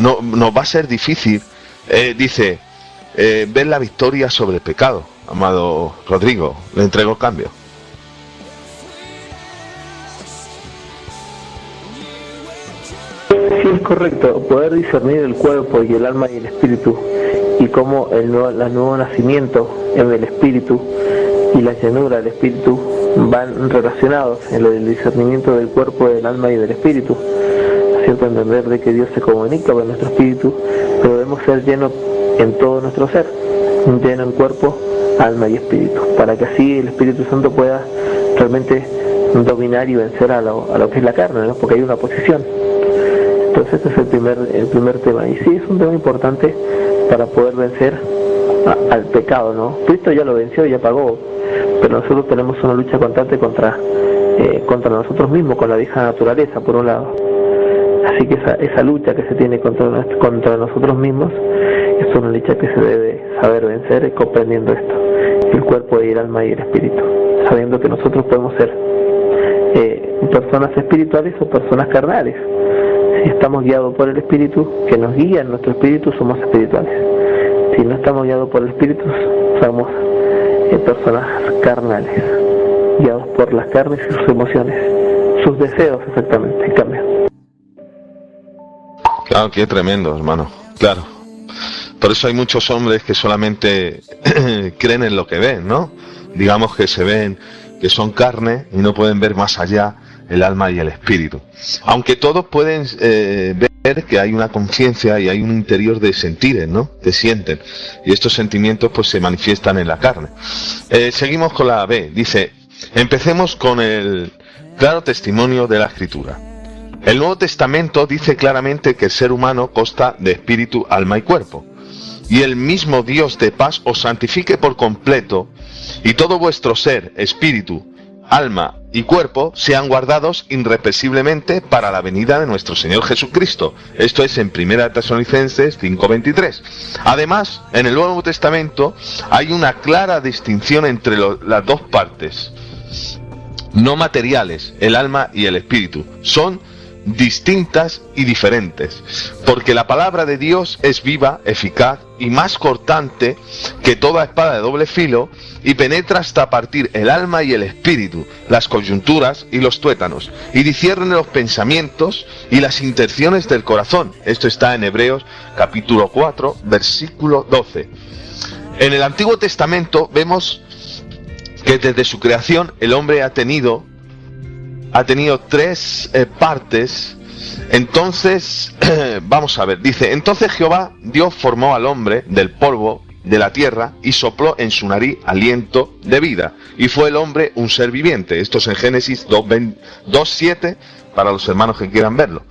no nos va a ser difícil, dice, ver la victoria sobre el pecado. Amado Rodrigo, le entrego el cambio. Sí, es correcto. Poder discernir el cuerpo y el alma y el espíritu, y cómo el nuevo nacimiento en el espíritu y la llenura del espíritu van relacionados en el discernimiento del cuerpo, del alma y del espíritu. Es cierto entender de que Dios se comunica con nuestro espíritu, pero debemos ser llenos en todo nuestro ser, lleno en cuerpo, alma y espíritu, para que así el Espíritu Santo pueda realmente dominar y vencer a lo que es la carne, ¿no? Porque hay una oposición. Entonces este es el primer tema, y sí, es un tema importante para poder vencer al pecado, ¿no? Cristo ya lo venció, ya pagó, pero nosotros tenemos una lucha constante contra nosotros mismos, con la vieja naturaleza, por un lado. Así que esa lucha que se tiene contra nosotros mismos es una lucha que se debe saber vencer, comprendiendo esto, el cuerpo y el alma y el espíritu, sabiendo que nosotros podemos ser personas espirituales o personas carnales. Si estamos guiados por el espíritu que nos guía en nuestro espíritu, somos espirituales. Si no estamos guiados por el espíritu, somos personas carnales, guiados por las carnes y sus emociones, sus deseos, exactamente, en cambio. Claro, qué tremendo, hermano, claro. Por eso hay muchos hombres que solamente creen en lo que ven, ¿no? Digamos que se ven que son carne y no pueden ver más allá el alma y el espíritu. Aunque todos pueden ver que hay una conciencia y hay un interior de sentires, ¿no? Que sienten. Y estos sentimientos pues se manifiestan en la carne. Seguimos con la B. Dice, empecemos con el claro testimonio de la Escritura. El Nuevo Testamento dice claramente que el ser humano consta de espíritu, alma y cuerpo. Y el mismo Dios de paz os santifique por completo, y todo vuestro ser, espíritu, alma y cuerpo sean guardados irrepresiblemente para la venida de nuestro Señor Jesucristo. Esto es en 1 Tesalonicenses 5:23. Además, en el Nuevo Testamento hay una clara distinción entre las dos partes no materiales, el alma y el espíritu. Son distintas y diferentes, porque la palabra de Dios es viva, eficaz y más cortante que toda espada de doble filo, y penetra hasta partir el alma y el espíritu, las coyunturas y los tuétanos, y discierne los pensamientos y las intenciones del corazón. Esto está en Hebreos capítulo 4, versículo 12. En el Antiguo Testamento vemos que desde su creación el hombre ha tenido tres partes. Entonces, vamos a ver, dice, entonces Jehová Dios formó al hombre del polvo de la tierra y sopló en su nariz aliento de vida, y fue el hombre un ser viviente. Esto es en Génesis 2:7 para los hermanos que quieran verlo.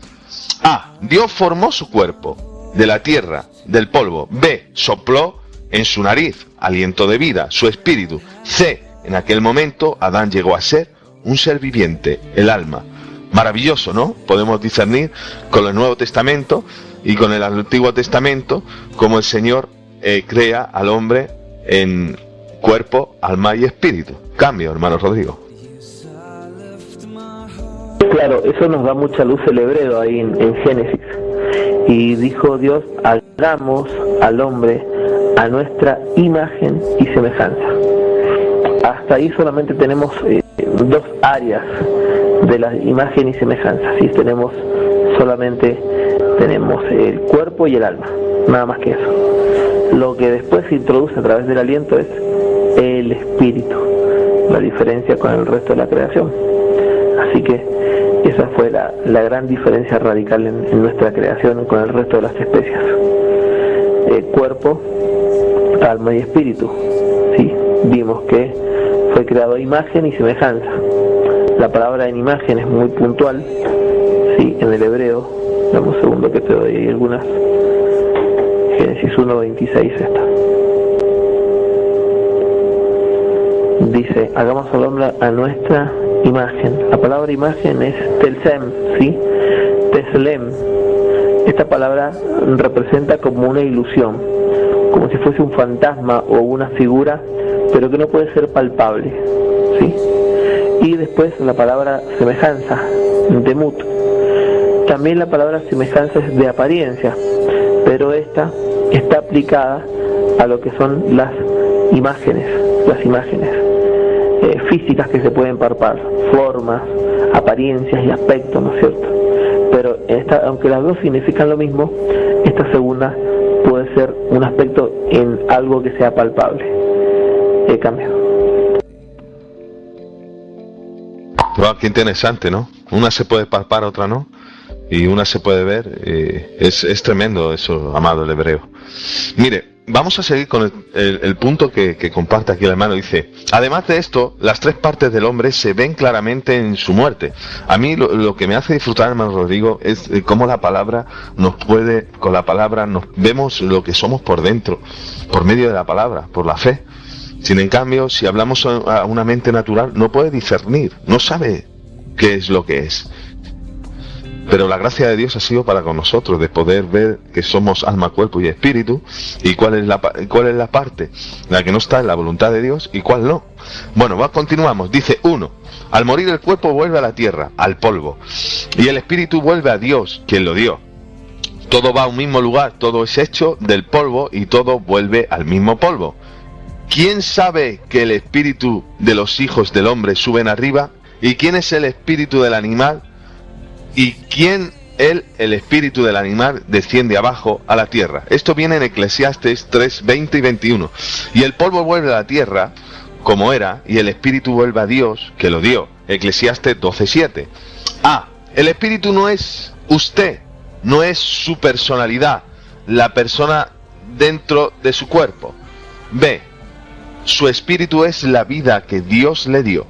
A. Dios formó su cuerpo de la tierra, del polvo. B. Sopló en su nariz aliento de vida, su espíritu. C. En aquel momento Adán llegó a ser un ser viviente, el alma. Maravilloso, ¿no? Podemos discernir con el Nuevo Testamento y con el Antiguo Testamento cómo el Señor crea al hombre en cuerpo, alma y espíritu. Cambio, hermano Rodrigo. Claro, eso nos da mucha luz el hebreo ahí en Génesis. Y dijo Dios, hagamos al hombre a nuestra imagen y semejanza. Hasta ahí solamente tenemos dos áreas de la imagen y semejanza. ¿Sí? Tenemos el cuerpo y el alma, nada más que eso. Lo que después se introduce a través del aliento es el espíritu, la diferencia con el resto de la creación. Así que esa fue la gran diferencia radical en nuestra creación con el resto de las especies. Cuerpo, alma y espíritu. Sí, vimos que fue creado a imagen y semejanza. La palabra en imagen es muy puntual, sí, en el hebreo. Dame un segundo que te doy ahí algunas. Génesis 1:26 esta. Dice, hagamos al hombre a nuestra imagen. La palabra imagen es telsem, ¿sí? Teslem. Esta palabra representa como una ilusión, como si fuese un fantasma o una figura, pero que no puede ser palpable, ¿sí? Y después la palabra semejanza, demut, También la palabra semejanza es de apariencia, pero esta está aplicada a lo que son las imágenes físicas que se pueden palpar, formas, apariencias y aspectos, ¿no es cierto? Pero aunque las dos significan lo mismo, esta segunda puede ser un aspecto en algo que sea palpable. Cambio. Wow, qué interesante, ¿no? Una se puede palpar, otra no, y una se puede ver. Es tremendo eso, amado el hebreo. Mire, vamos a seguir con el punto que comparte aquí el hermano. Dice: además de esto, las tres partes del hombre se ven claramente en su muerte. A mí lo que me hace disfrutar, hermano Rodrigo, es cómo la palabra con la palabra nos vemos lo que somos por dentro, por medio de la palabra, por la fe. Sin en cambio, si hablamos a una mente natural, no puede discernir, no sabe qué es lo que es. Pero la gracia de Dios ha sido para con nosotros, de poder ver que somos alma, cuerpo y espíritu, y cuál es la parte, la que no está en la voluntad de Dios, y cuál no. Bueno, continuamos. Dice: 1. Al morir el cuerpo vuelve a la tierra, al polvo, y el espíritu vuelve a Dios, quien lo dio. Todo va a un mismo lugar, todo es hecho del polvo, y todo vuelve al mismo polvo. ¿Quién sabe que el espíritu de los hijos del hombre suben arriba? ¿Y quién es el espíritu del animal? ¿Y quién el espíritu del animal desciende abajo a la tierra? Esto viene en Eclesiastes 3, 20 y 21. Y el polvo vuelve a la tierra como era, y el espíritu vuelve a Dios que lo dio. Eclesiastes 12, 7. A. El espíritu no es usted, no es su personalidad, la persona dentro de su cuerpo. B. Su espíritu es la vida que Dios le dio.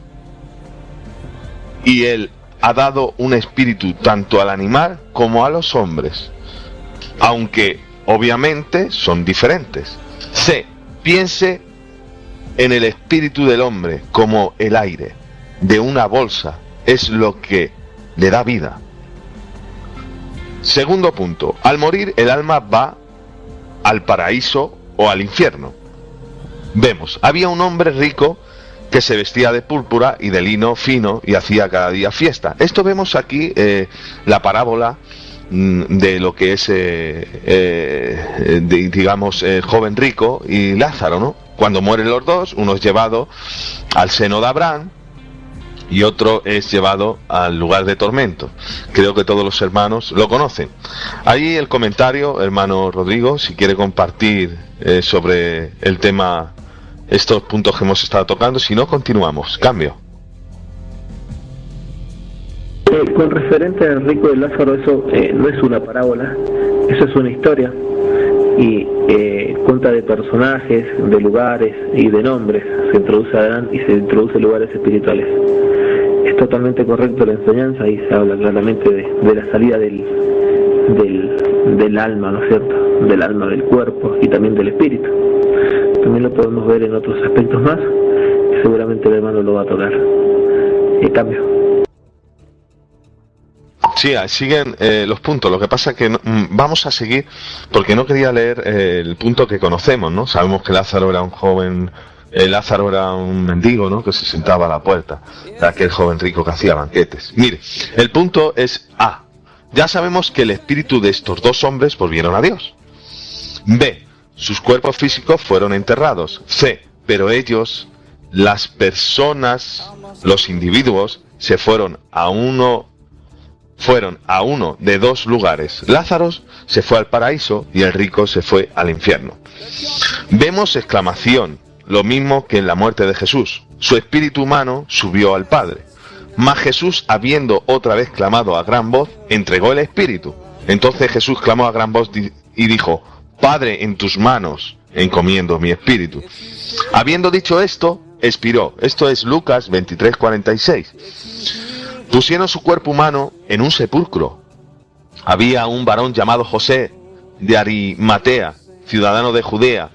Y él ha dado un espíritu tanto al animal como a los hombres, aunque obviamente son diferentes. C. Piense en el espíritu del hombre como el aire de una bolsa, es lo que le da vida. Segundo punto: al morir el alma va al paraíso o al infierno. Vemos, había un hombre rico que se vestía de púrpura y de lino fino y hacía cada día fiesta. Esto vemos aquí la parábola de lo que es, digamos, el joven rico y Lázaro, ¿no? Cuando mueren los dos, uno es llevado al seno de Abraham y otro es llevado al lugar de tormento. Creo que todos los hermanos lo conocen. Ahí el comentario, hermano Rodrigo, si quiere compartir sobre el tema, estos puntos que hemos estado tocando. Si no, continuamos. Cambio. Con referente al rico de Lázaro, eso no es una parábola, eso es una historia, y cuenta de personajes, de lugares y de nombres. Se introduce Adán y se introduce lugares espirituales. Es totalmente correcto la enseñanza, y se habla claramente de la salida del alma, ¿no es cierto? Del alma, del cuerpo y también del espíritu. También lo podemos ver en otros aspectos más, que seguramente el hermano lo va a tocar. Cambio. Sí, siguen los puntos. Lo que pasa es que vamos a seguir, porque no quería leer el punto que conocemos, ¿no? Sabemos que Lázaro era un joven, Lázaro era un mendigo, ¿no? Que se sentaba a la puerta de aquel joven rico que hacía banquetes. Mire, el punto es A. Ya sabemos que el espíritu de estos dos hombres volvieron a Dios. B. Sus cuerpos físicos fueron enterrados. C. Pero ellos, las personas, los individuos, se fueron a uno de dos lugares. Lázaro se fue al paraíso y el rico se fue al infierno. Vemos exclamación, lo mismo que en la muerte de Jesús. Su espíritu humano subió al Padre. Mas Jesús, habiendo otra vez clamado a gran voz, entregó el espíritu. Entonces Jesús clamó a gran voz y dijo: Padre, en tus manos encomiendo mi espíritu. Habiendo dicho esto, expiró. Esto es Lucas 23:46. Pusieron su cuerpo humano en un sepulcro. Había un varón llamado José de Arimatea, ciudadano de Judea,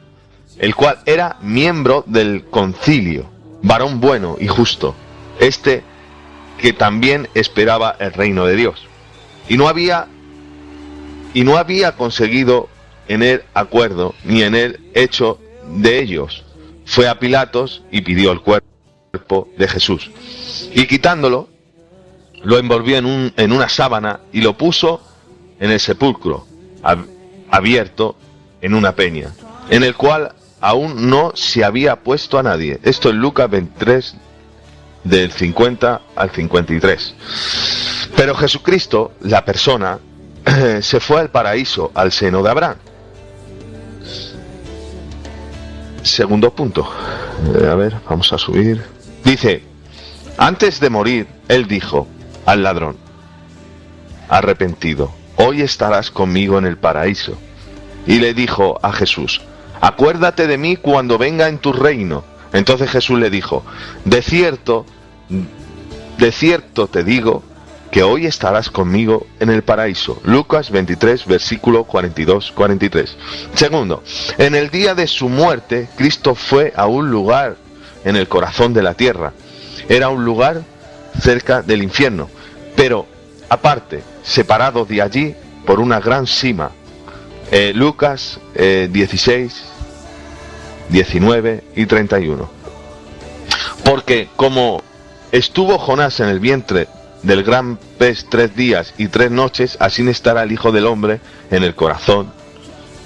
el cual era miembro del concilio, varón bueno y justo, que también esperaba el reino de Dios. Y no había conseguido en él acuerdo, ni en él hecho de ellos. Fue a Pilatos y pidió el cuerpo de Jesús. Y quitándolo, lo envolvió en una sábana y lo puso en el sepulcro abierto en una peña, en el cual aún no se había puesto a nadie. Esto en Lucas 23, del 50 al 53. Pero Jesucristo, la persona, se fue al paraíso, al seno de Abraham. Segundo punto. A ver, vamos a subir. Dice, antes de morir, él dijo al ladrón arrepentido, hoy estarás conmigo en el paraíso. Y le dijo a Jesús, acuérdate de mí cuando venga en tu reino. Entonces Jesús le dijo, de cierto te digo que hoy estarás conmigo en el paraíso. Lucas 23, versículo 42-43. Segundo, en el día de su muerte, Cristo fue a un lugar en el corazón de la tierra. Era un lugar cerca del infierno, pero aparte, separado de allí por una gran cima. Lucas 16, 19 y 31. Porque como estuvo Jonás en el vientre del gran pez 3 días y 3 noches, así estará el Hijo del Hombre en el corazón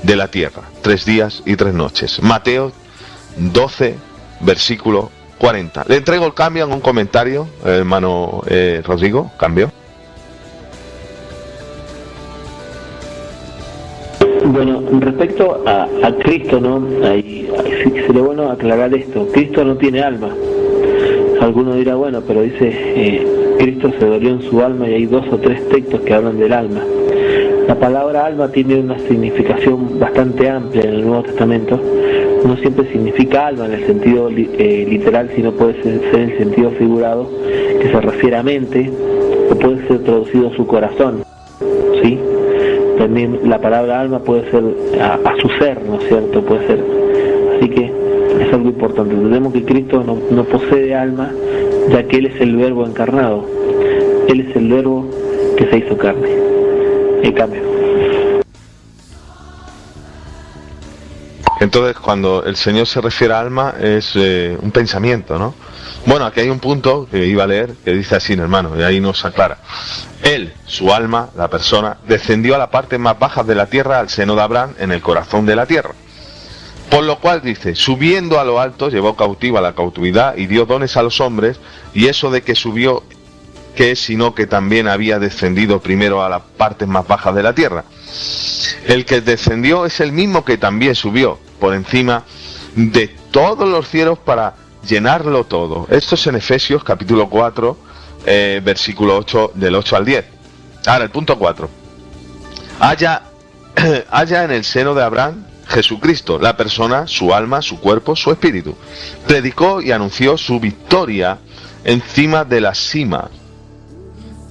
de la tierra. 3 días y 3 noches. Mateo 12, versículo 40. Le entrego el cambio en un comentario, hermano Rodrigo, cambio. Bueno, respecto a Cristo, ¿no? Ahí sería bueno aclarar esto. Cristo no tiene alma. Alguno dirá, bueno, pero dice, Cristo se dolió en su alma, y hay 2 o 3 textos que hablan del alma. La palabra alma tiene una significación bastante amplia en el Nuevo Testamento. No siempre significa alma en el sentido literal, sino puede ser en el sentido figurado, que se refiere a mente, o puede ser traducido a su corazón, ¿sí? También la palabra alma puede ser a su ser, ¿no es cierto? Puede ser. Así que es algo importante. Entendemos que Cristo no posee alma, ya que Él es el Verbo encarnado. Él es el Verbo que se hizo carne. En cambio. Entonces, cuando el Señor se refiere a alma, es un pensamiento, ¿no? Bueno, aquí hay un punto que iba a leer que dice así, hermano, y ahí nos aclara. Él, su alma, la persona, descendió a la parte más baja de la tierra, al seno de Abraham, en el corazón de la tierra. Por lo cual dice, subiendo a lo alto, llevó cautiva la cautividad y dio dones a los hombres, y eso de que subió, que sino que también había descendido primero a las partes más bajas de la tierra. El que descendió es el mismo que también subió por encima de todos los cielos para llenarlo todo. Esto es en Efesios capítulo 4, versículo 8, del 8 al 10. Ahora, el punto 4. Haya en el seno de Abraham Jesucristo, la persona, su alma, su cuerpo, su espíritu. Predicó y anunció su victoria encima de la cima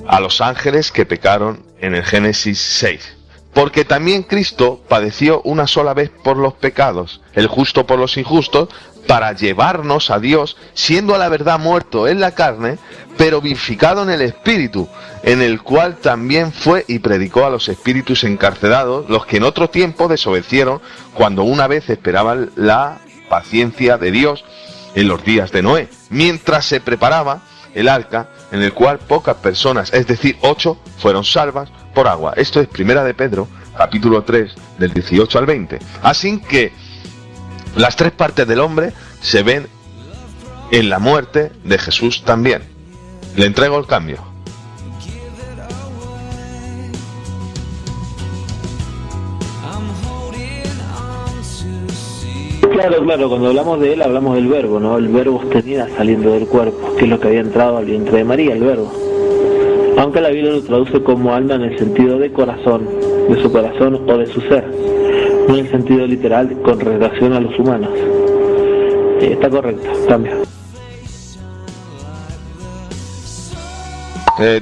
a los ángeles que pecaron en el Génesis 6. Porque también Cristo padeció una sola vez por los pecados, el justo por los injustos, para llevarnos a Dios, siendo a la verdad muerto en la carne, pero vivificado en el Espíritu, en el cual también fue y predicó a los espíritus encarcelados, los que en otro tiempo desobedecieron, cuando una vez esperaban la paciencia de Dios en los días de Noé, mientras se preparaba el arca, en el cual pocas personas, es decir, 8, fueron salvas por agua. Esto es Primera de Pedro, capítulo 3, del 18 al 20. Así que las 3 partes del hombre se ven en la muerte de Jesús también. Le entrego el cambio. Claro, cuando hablamos de él, hablamos del verbo, ¿no? El verbo tenía saliendo del cuerpo, que es lo que había entrado al vientre de María, el verbo. Aunque la Biblia lo traduce como alma en el sentido de corazón, de su corazón o de su ser, no en el sentido literal con relación a los humanos. Está correcto, cambio.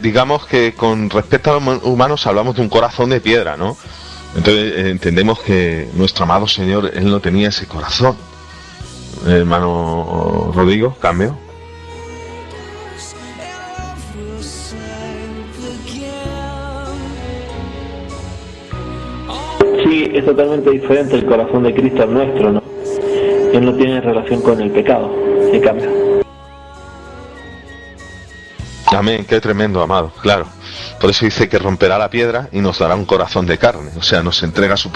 Digamos que con respecto a los humanos hablamos de un corazón de piedra, ¿no? Entonces entendemos que nuestro amado Señor, Él no tenía ese corazón. Hermano Rodrigo, cambio. Sí, es totalmente diferente el corazón de Cristo al nuestro, ¿no? Él no tiene relación con el pecado, en cambio. Amén, qué tremendo, amado, claro. Por eso dice que romperá la piedra y nos dará un corazón de carne, o sea, nos entrega su